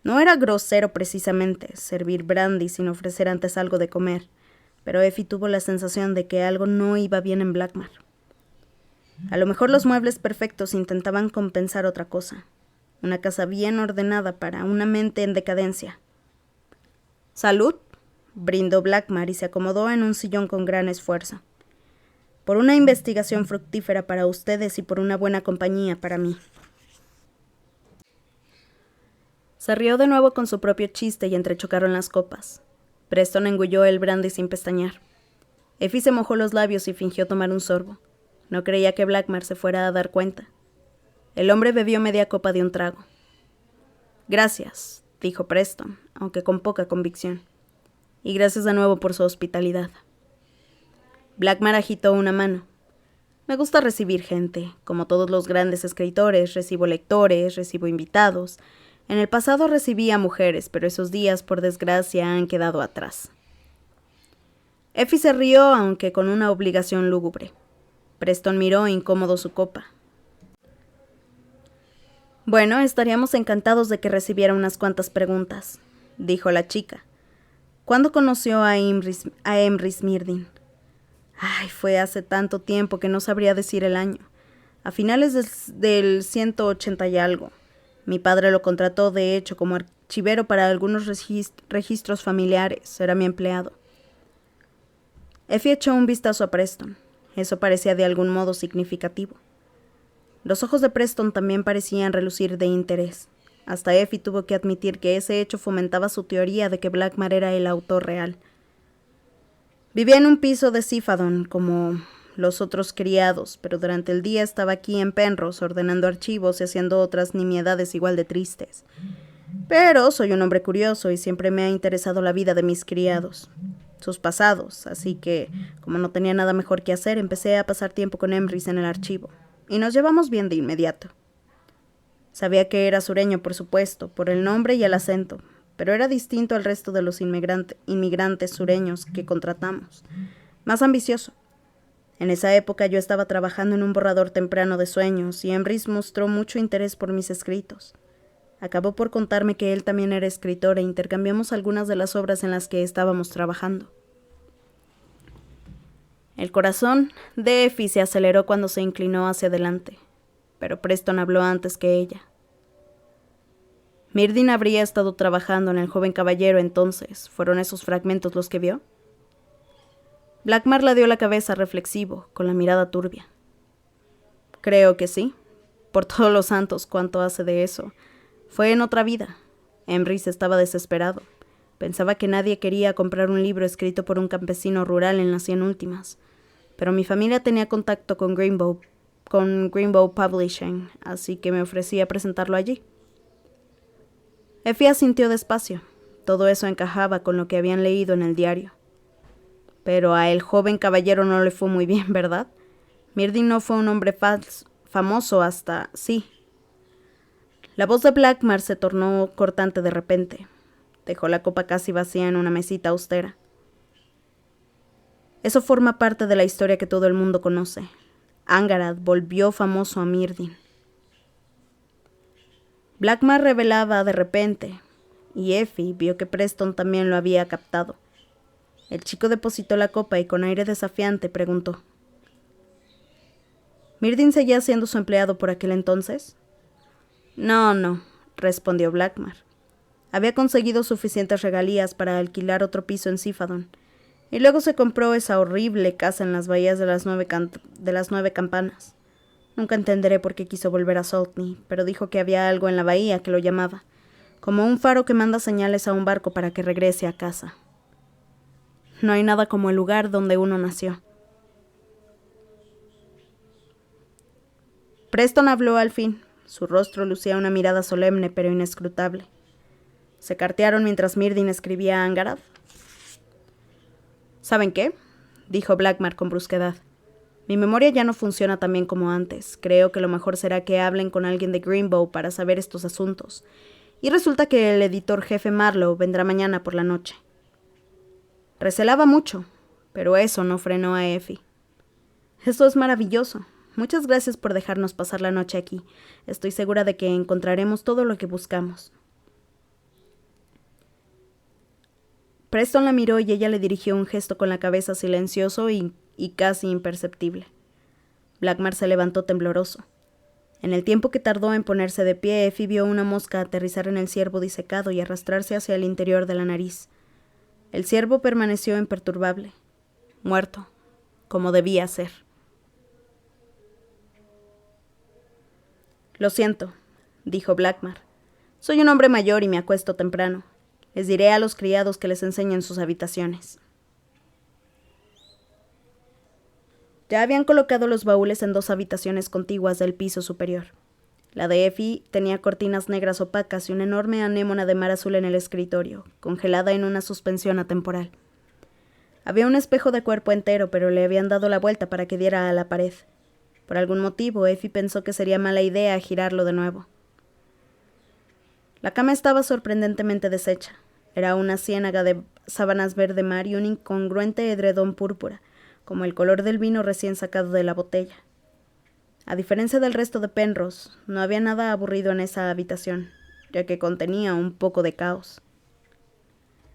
No era grosero precisamente servir brandy sin ofrecer antes algo de comer, pero Effie tuvo la sensación de que algo no iba bien en Blackmar. A lo mejor los muebles perfectos intentaban compensar otra cosa. Una casa bien ordenada para una mente en decadencia. «Salud», brindó Blackmar y se acomodó en un sillón con gran esfuerzo. «Por una investigación fructífera para ustedes y por una buena compañía para mí». Se rió de nuevo con su propio chiste y entrechocaron las copas. Preston engulló el brandy sin pestañear. Effie se mojó los labios y fingió tomar un sorbo. No creía que Blackmar se fuera a dar cuenta. El hombre bebió media copa de un trago. «Gracias», dijo Preston, aunque con poca convicción. Y gracias de nuevo por su hospitalidad. Blackmar agitó una mano. Me gusta recibir gente. Como todos los grandes escritores, recibo lectores, recibo invitados. En el pasado recibí a mujeres, pero esos días, por desgracia, han quedado atrás. Effie se rió, aunque con una obligación lúgubre. Preston miró incómodo su copa. Bueno, estaríamos encantados de que recibiera unas cuantas preguntas, dijo la chica. ¿Cuándo conoció a Emrys Myrdin? Ay, fue hace tanto tiempo que no sabría decir el año. A finales del 180 y algo. Mi padre lo contrató, de hecho, como archivero para algunos registros familiares. Era mi empleado. Effie echó un vistazo a Preston. Eso parecía de algún modo significativo. Los ojos de Preston también parecían relucir de interés. Hasta Effie tuvo que admitir que ese hecho fomentaba su teoría de que Blackmar era el autor real. Vivía en un piso de Cifadon, como los otros criados, pero durante el día estaba aquí en Penrose ordenando archivos y haciendo otras nimiedades igual de tristes. Pero soy un hombre curioso y siempre me ha interesado la vida de mis criados, sus pasados, así que, como no tenía nada mejor que hacer, empecé a pasar tiempo con Emrys en el archivo, y nos llevamos bien de inmediato. Sabía que era sureño, por supuesto, por el nombre y el acento, pero era distinto al resto de los inmigrantes sureños que contratamos, más ambicioso. En esa época yo estaba trabajando en un borrador temprano de sueños y Emrys mostró mucho interés por mis escritos. Acabó por contarme que él también era escritor e intercambiamos algunas de las obras en las que estábamos trabajando. El corazón de Effie se aceleró cuando se inclinó hacia adelante, pero Preston habló antes que ella. Myrdin habría estado trabajando en el joven caballero entonces. ¿Fueron esos fragmentos los que vio? Blackmar le dio la cabeza reflexivo, con la mirada turbia. Creo que sí. Por todos los santos, ¿cuánto hace de eso? Fue en otra vida. Emrys estaba desesperado. Pensaba que nadie quería comprar un libro escrito por un campesino rural en las 100 últimas. Pero mi familia tenía contacto con Greenbow Publishing, así que me ofrecí a presentarlo allí. Effie asintió despacio. Todo eso encajaba con lo que habían leído en el diario. Pero a el joven caballero no le fue muy bien, ¿verdad? Myrdin no fue un hombre famoso hasta... sí. La voz de Blackmar se tornó cortante de repente. Dejó la copa casi vacía en una mesita austera. Eso forma parte de la historia que todo el mundo conoce. Angharad volvió famoso a Myrdin. Blackmar revelaba de repente, y Effie vio que Preston también lo había captado. El chico depositó la copa y con aire desafiante preguntó. ¿Myrdin seguía siendo su empleado por aquel entonces? No, respondió Blackmar. Había conseguido suficientes regalías para alquilar otro piso en Cifadon, y luego se compró esa horrible casa en las bahías de las 9 campanas. Nunca entenderé por qué quiso volver a Saltney, pero dijo que había algo en la bahía que lo llamaba, como un faro que manda señales a un barco para que regrese a casa. No hay nada como el lugar donde uno nació. Preston habló al fin. Su rostro lucía una mirada solemne pero inescrutable. ¿Se cartearon mientras Myrdin escribía a Angharad? ¿Saben qué?, dijo Blackmar con brusquedad. Mi memoria ya no funciona tan bien como antes. Creo que lo mejor será que hablen con alguien de Greenbow para saber estos asuntos. Y resulta que el editor jefe Marlowe vendrá mañana por la noche. Recelaba mucho, pero eso no frenó a Effie. Esto es maravilloso. Muchas gracias por dejarnos pasar la noche aquí. Estoy segura de que encontraremos todo lo que buscamos. Preston la miró y ella le dirigió un gesto con la cabeza silencioso y casi imperceptible. Blackmar se levantó tembloroso. En el tiempo que tardó en ponerse de pie, Effie vio una mosca aterrizar en el ciervo disecado y arrastrarse hacia el interior de la nariz. El ciervo permaneció imperturbable, muerto, como debía ser. Lo siento, dijo Blackmar. Soy un hombre mayor y me acuesto temprano. Les diré a los criados que les enseñen sus habitaciones. Ya habían colocado los baúles en 2 habitaciones contiguas del piso superior. La de Effie tenía cortinas negras opacas y una enorme anémona de mar azul en el escritorio, congelada en una suspensión atemporal. Había un espejo de cuerpo entero, pero le habían dado la vuelta para que diera a la pared. Por algún motivo, Effie pensó que sería mala idea girarlo de nuevo. La cama estaba sorprendentemente deshecha. Era una ciénaga de sábanas verde mar y un incongruente edredón púrpura, como el color del vino recién sacado de la botella. A diferencia del resto de Penrose, no había nada aburrido en esa habitación, ya que contenía un poco de caos.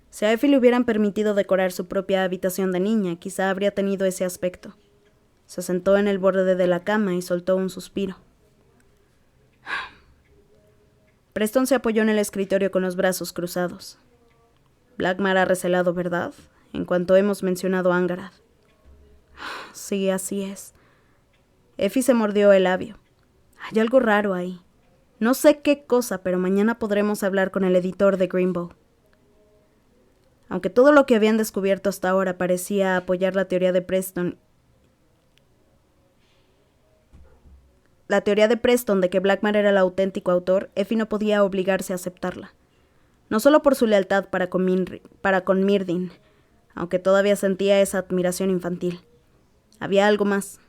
Si a Effie le hubieran permitido decorar su propia habitación de niña, quizá habría tenido ese aspecto. Se sentó en el borde de la cama y soltó un suspiro. Preston se apoyó en el escritorio con los brazos cruzados. Blackmar ha recelado, ¿verdad?, en cuanto hemos mencionado a Angharad. Sí, así es. Effie se mordió el labio. Hay algo raro ahí. No sé qué cosa, pero mañana podremos hablar con el editor de Greenbow. Aunque todo lo que habían descubierto hasta ahora parecía apoyar la teoría de Preston de que Blackmar era el auténtico autor, Effie no podía obligarse a aceptarla. No solo por su lealtad para con Myrdhin, aunque todavía sentía esa admiración infantil. Había algo más,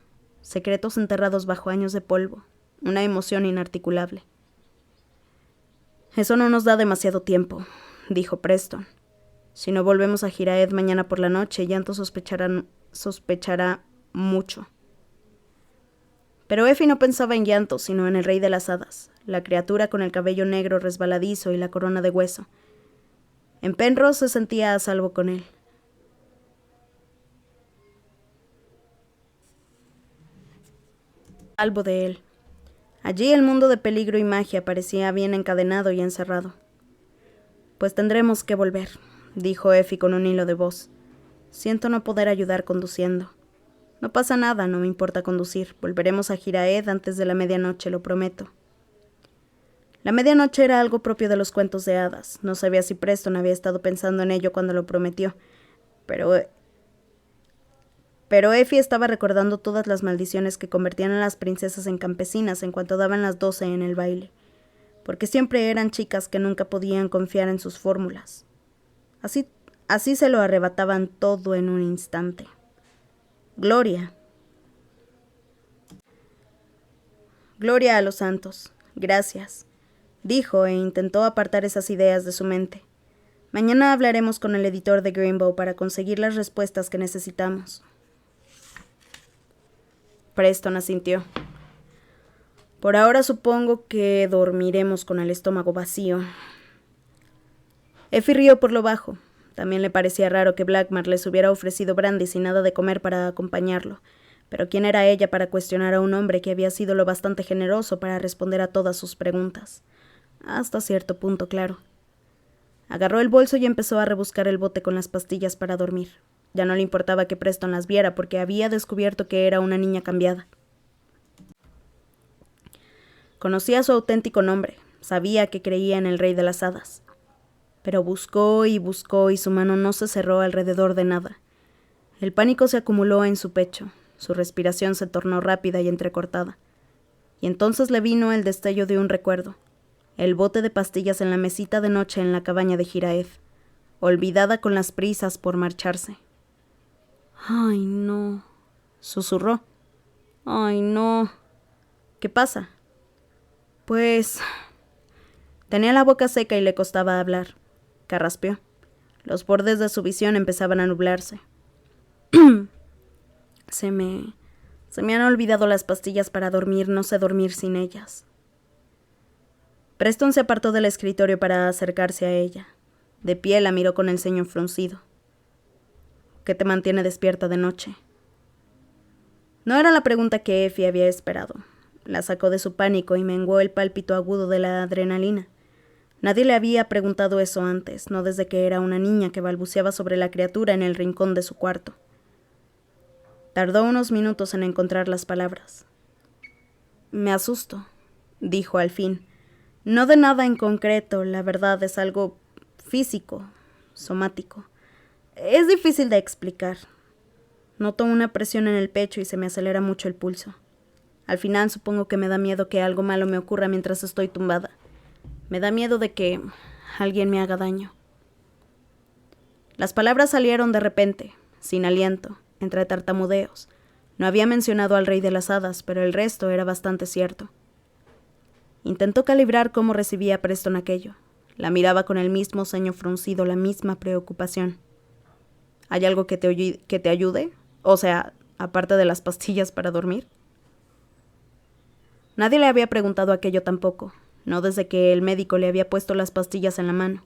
secretos enterrados bajo años de polvo, una emoción inarticulable. Eso no nos da demasiado tiempo, dijo Preston. Si no volvemos a Giraed mañana por la noche, Yanto sospechará mucho. Pero Effie no pensaba en Yanto, sino en el rey de las hadas, la criatura con el cabello negro resbaladizo y la corona de hueso. En Penrose se sentía a salvo con él. Salvo de él. Allí el mundo de peligro y magia parecía bien encadenado y encerrado. Pues tendremos que volver, dijo Effie con un hilo de voz. Siento no poder ayudar conduciendo. No pasa nada, no me importa conducir. Volveremos a Giraed antes de la medianoche, lo prometo. La medianoche era algo propio de los cuentos de hadas. No sabía si Preston había estado pensando en ello cuando lo prometió, pero Effie estaba recordando todas las maldiciones que convertían a las princesas en campesinas en cuanto daban las 12 en el baile, porque siempre eran chicas que nunca podían confiar en sus fórmulas. Así se lo arrebataban todo en un instante. Gloria a los santos. Gracias, dijo e intentó apartar esas ideas de su mente. Mañana hablaremos con el editor de Greenbow para conseguir las respuestas que necesitamos. Preston asintió. Por ahora supongo que dormiremos con el estómago vacío. Effie rió por lo bajo. También le parecía raro que Blackmar les hubiera ofrecido brandy sin nada de comer para acompañarlo, pero ¿quién era ella para cuestionar a un hombre que había sido lo bastante generoso para responder a todas sus preguntas? Hasta cierto punto, claro. Agarró el bolso y empezó a rebuscar el bote con las pastillas para dormir. Ya no le importaba que Preston las viera porque había descubierto que era una niña cambiada. Conocía su auténtico nombre, sabía que creía en el rey de las hadas. Pero buscó y su mano no se cerró alrededor de nada. El pánico se acumuló en su pecho, su respiración se tornó rápida y entrecortada. Y entonces le vino el destello de un recuerdo, el bote de pastillas en la mesita de noche en la cabaña de Giraed, olvidada con las prisas por marcharse. «Ay, no», susurró. «Ay, no». «¿Qué pasa?» «Pues...» Tenía la boca seca y le costaba hablar. Carraspeó. Los bordes de su visión empezaban a nublarse. Se me han olvidado las pastillas para dormir, no sé dormir sin ellas. Preston se apartó del escritorio para acercarse a ella. De pie la miró con el ceño fruncido. ¿Qué te mantiene despierta de noche? No era la pregunta que Effie había esperado. La sacó de su pánico y menguó el pálpito agudo de la adrenalina. Nadie le había preguntado eso antes, no desde que era una niña que balbuceaba sobre la criatura en el rincón de su cuarto. Tardó unos minutos en encontrar las palabras. «Me asusto», dijo al fin. «No de nada en concreto, la verdad es algo físico, somático. Es difícil de explicar. Noto una presión en el pecho y se me acelera mucho el pulso. Al final supongo que me da miedo que algo malo me ocurra mientras estoy tumbada. Me da miedo de que alguien me haga daño. Las palabras salieron de repente, sin aliento, entre tartamudeos. No había mencionado al rey de las hadas, pero el resto era bastante cierto. Intentó calibrar cómo recibía Preston aquello. La miraba con el mismo ceño fruncido, la misma preocupación. ¿Hay algo que te ayude? O sea, aparte de las pastillas para dormir. Nadie le había preguntado aquello tampoco, no desde que el médico le había puesto las pastillas en la mano.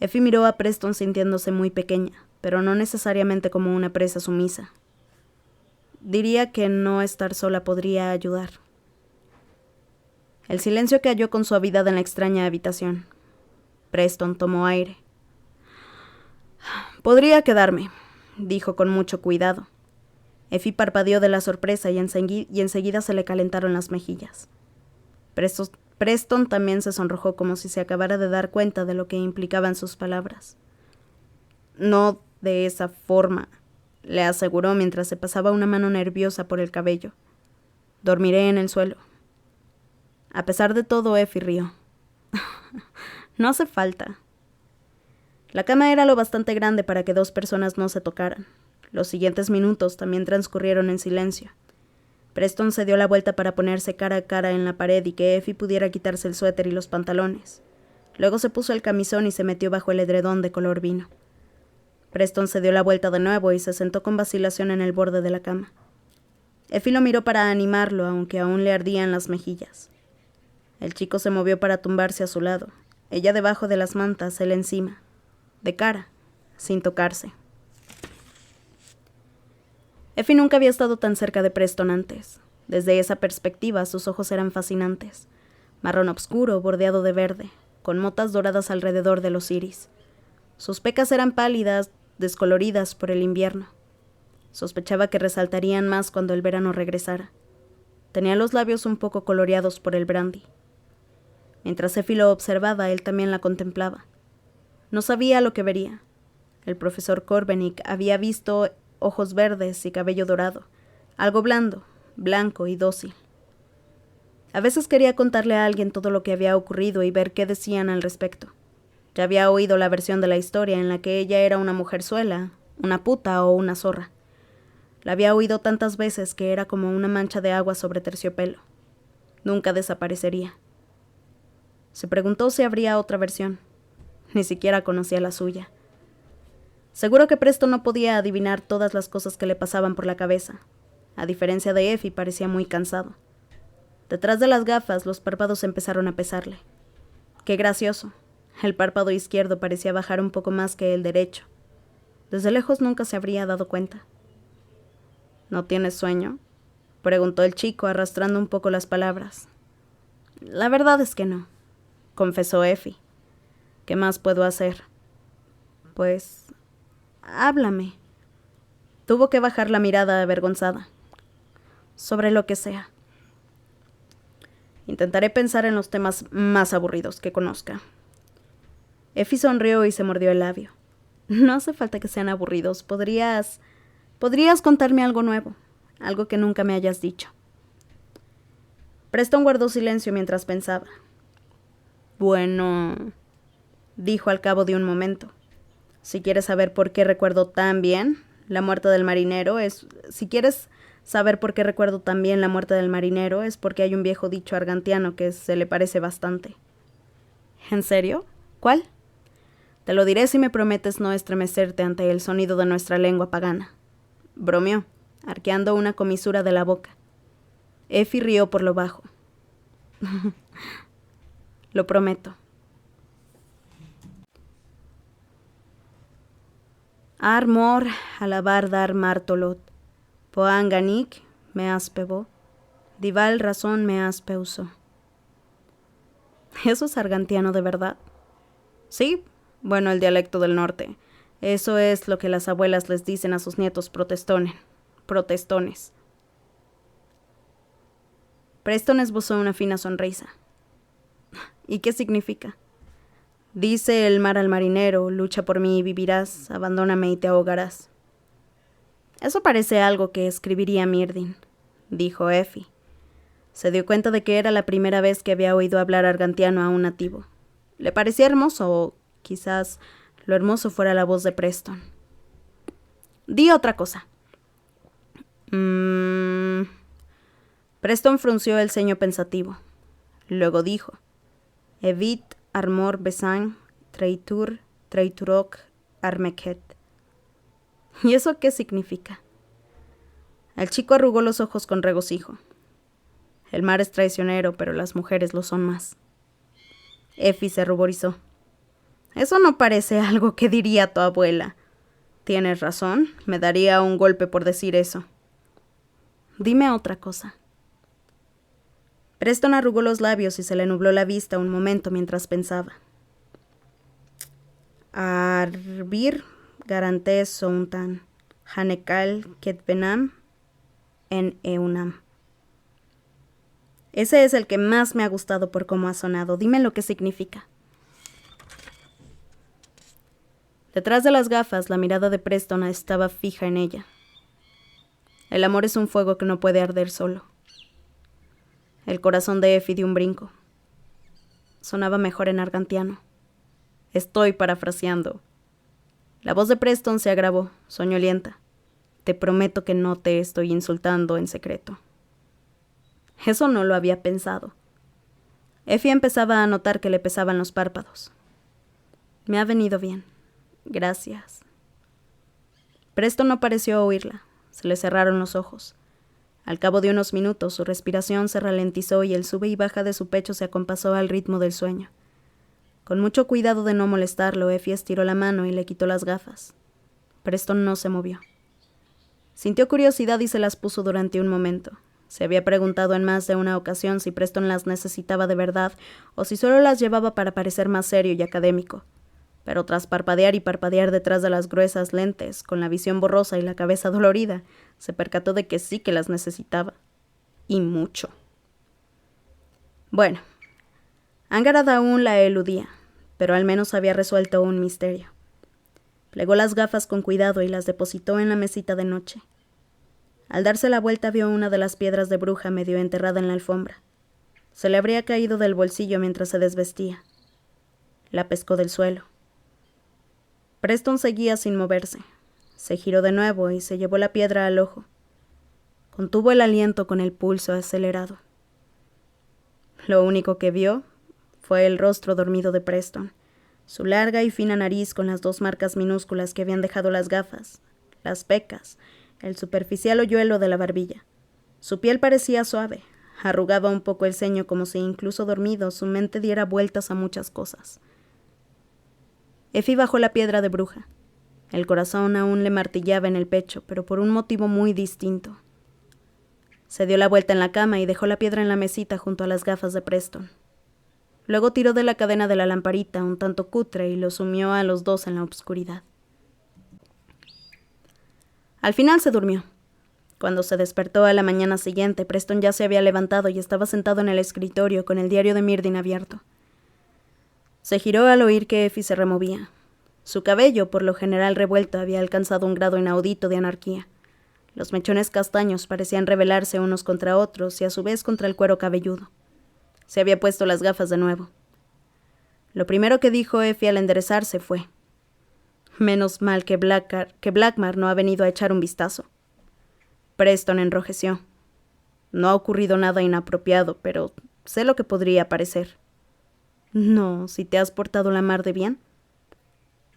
Effie miró a Preston sintiéndose muy pequeña, pero no necesariamente como una presa sumisa. Diría que no estar sola podría ayudar. El silencio cayó con suavidad en la extraña habitación. Preston tomó aire. «Podría quedarme», dijo con mucho cuidado. Effie parpadeó de la sorpresa y enseguida se le calentaron las mejillas. Preston también se sonrojó como si se acabara de dar cuenta de lo que implicaban sus palabras. «No de esa forma», le aseguró mientras se pasaba una mano nerviosa por el cabello. «Dormiré en el suelo». A pesar de todo, Effie rió. «No hace falta». La cama era lo bastante grande para que dos personas no se tocaran. Los siguientes minutos también transcurrieron en silencio. Preston se dio la vuelta para ponerse cara a cara en la pared y que Effie pudiera quitarse el suéter y los pantalones. Luego se puso el camisón y se metió bajo el edredón de color vino. Preston se dio la vuelta de nuevo y se sentó con vacilación en el borde de la cama. Effie lo miró para animarlo, aunque aún le ardían las mejillas. El chico se movió para tumbarse a su lado, ella debajo de las mantas, él encima, de cara, sin tocarse. Effie nunca había estado tan cerca de Preston antes. Desde esa perspectiva sus ojos eran fascinantes, marrón oscuro bordeado de verde, con motas doradas alrededor de los iris. Sus pecas eran pálidas, descoloridas por el invierno. Sospechaba que resaltarían más cuando el verano regresara. Tenía los labios un poco coloreados por el brandy. Mientras Effie lo observaba, él también la contemplaba. No sabía lo que vería. El profesor Corbenick había visto ojos verdes y cabello dorado, algo blando, blanco y dócil. A veces quería contarle a alguien todo lo que había ocurrido y ver qué decían al respecto. Ya había oído la versión de la historia en la que ella era una mujerzuela, una puta o una zorra. La había oído tantas veces que era como una mancha de agua sobre terciopelo. Nunca desaparecería. Se preguntó si habría otra versión. Ni siquiera conocía la suya. Seguro que Preston no podía adivinar todas las cosas que le pasaban por la cabeza. A diferencia de Effie, parecía muy cansado. Detrás de las gafas, los párpados empezaron a pesarle. ¡Qué gracioso! El párpado izquierdo parecía bajar un poco más que el derecho. Desde lejos nunca se habría dado cuenta. ¿No tienes sueño?, preguntó el chico, arrastrando un poco las palabras. La verdad es que no, confesó Effie. ¿Qué más puedo hacer? Pues, háblame. Tuvo que bajar la mirada avergonzada. Sobre lo que sea. Intentaré pensar en los temas más aburridos que conozca. Effie sonrió y se mordió el labio. No hace falta que sean aburridos. Podrías contarme algo nuevo, algo que nunca me hayas dicho. Preston guardó silencio mientras pensaba. Bueno, dijo al cabo de un momento. Si quieres saber por qué recuerdo tan bien la muerte del marinero, es porque hay un viejo dicho argantiano que se le parece bastante. ¿En serio? ¿Cuál? Te lo diré si me prometes no estremecerte ante el sonido de nuestra lengua pagana. Bromeó, arqueando una comisura de la boca. Effie rió por lo bajo. Lo prometo. Ar mor alabar dar martolot, poanganik me aspebo, dival razón me aspeuso. ¿Eso es argantiano de verdad? Sí, bueno, el dialecto del norte. Eso es lo que las abuelas les dicen a sus nietos protestones. Preston esbozó una fina sonrisa. ¿Y qué significa? Dice el mar al marinero, lucha por mí y vivirás, abandóname y te ahogarás. Eso parece algo que escribiría Myrdin, dijo Effie. Se dio cuenta de que era la primera vez que había oído hablar argantiano a un nativo. Le parecía hermoso, o quizás lo hermoso fuera la voz de Preston. Di otra cosa. Preston frunció el ceño pensativo. Luego dijo: Evit armor besan, traitur, traituroc, armeket. ¿Y eso qué significa? El chico arrugó los ojos con regocijo. El mar es traicionero, pero las mujeres lo son más. Effie se ruborizó. Eso no parece algo que diría tu abuela. Tienes razón, me daría un golpe por decir eso. Dime otra cosa. Preston arrugó los labios y se le nubló la vista un momento mientras pensaba. Arbir garantes sountan, hanekal ketvenam en eunam. Ese es el que más me ha gustado por cómo ha sonado. Dime lo que significa. Detrás de las gafas, la mirada de Preston estaba fija en ella. El amor es un fuego que no puede arder solo. El corazón de Effie dio un brinco. Sonaba mejor en argantiano. Estoy parafraseando. La voz de Preston se agravó, soñolienta. Te prometo que no te estoy insultando en secreto. Eso no lo había pensado. Effie empezaba a notar que le pesaban los párpados. Me ha venido bien. Gracias. Preston no pareció oírla. Se le cerraron los ojos. Al cabo de unos minutos, su respiración se ralentizó y el sube y baja de su pecho se acompasó al ritmo del sueño. Con mucho cuidado de no molestarlo, Effie estiró la mano y le quitó las gafas. Preston no se movió. Sintió curiosidad y se las puso durante un momento. Se había preguntado en más de una ocasión si Preston las necesitaba de verdad o si solo las llevaba para parecer más serio y académico. Pero tras parpadear y parpadear detrás de las gruesas lentes, con la visión borrosa y la cabeza dolorida, se percató de que sí que las necesitaba. Y mucho. Bueno, Angarad aún la eludía, pero al menos había resuelto un misterio. Plegó las gafas con cuidado y las depositó en la mesita de noche. Al darse la vuelta vio una de las piedras de bruja medio enterrada en la alfombra. Se le habría caído del bolsillo mientras se desvestía. La pescó del suelo. Preston seguía sin moverse. Se giró de nuevo y se llevó la piedra al ojo. Contuvo el aliento con el pulso acelerado. Lo único que vio fue el rostro dormido de Preston, su larga y fina nariz con las dos marcas minúsculas que habían dejado las gafas, las pecas, el superficial hoyuelo de la barbilla. Su piel parecía suave, arrugaba un poco el ceño como si incluso dormido su mente diera vueltas a muchas cosas. Effie bajó la piedra de bruja. El corazón aún le martillaba en el pecho, pero por un motivo muy distinto. Se dio la vuelta en la cama y dejó la piedra en la mesita junto a las gafas de Preston. Luego tiró de la cadena de la lamparita un tanto cutre y los sumió a los dos en la obscuridad. Al final se durmió. Cuando se despertó a la mañana siguiente, Preston ya se había levantado y estaba sentado en el escritorio con el diario de Myrdin abierto. Se giró al oír que Effie se removía. Su cabello, por lo general revuelto, había alcanzado un grado inaudito de anarquía. Los mechones castaños parecían rebelarse unos contra otros y a su vez contra el cuero cabelludo. Se había puesto las gafas de nuevo. Lo primero que dijo Effie al enderezarse fue: «Menos mal que Blackmar no ha venido a echar un vistazo». Preston enrojeció. No ha ocurrido nada inapropiado, pero sé lo que podría parecer. No, si te has portado la mar de bien.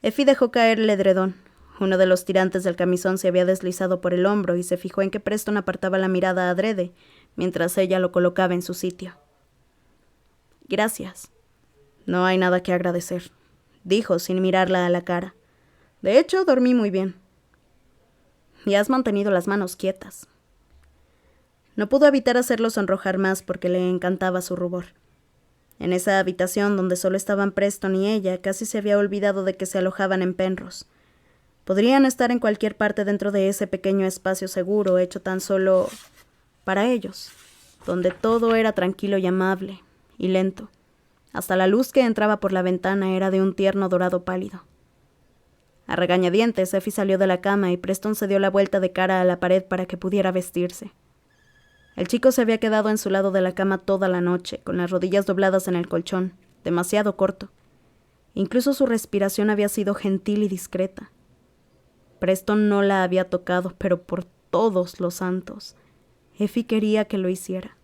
Effie dejó caer el edredón. Uno de los tirantes del camisón se había deslizado por el hombro y se fijó en que Preston apartaba la mirada adrede, mientras ella lo colocaba en su sitio. Gracias. No hay nada que agradecer, dijo sin mirarla a la cara. De hecho, dormí muy bien. Y has mantenido las manos quietas. No pudo evitar hacerlo sonrojar más porque le encantaba su rubor. En esa habitación donde solo estaban Preston y ella, casi se había olvidado de que se alojaban en Penrose. Podrían estar en cualquier parte dentro de ese pequeño espacio seguro hecho tan solo para ellos, donde todo era tranquilo y amable, y lento. Hasta la luz que entraba por la ventana era de un tierno dorado pálido. A regañadientes, Effie salió de la cama y Preston se dio la vuelta de cara a la pared para que pudiera vestirse. El chico se había quedado en su lado de la cama toda la noche, con las rodillas dobladas en el colchón, demasiado corto. Incluso su respiración había sido gentil y discreta. Preston no la había tocado, pero por todos los santos, Effie quería que lo hiciera.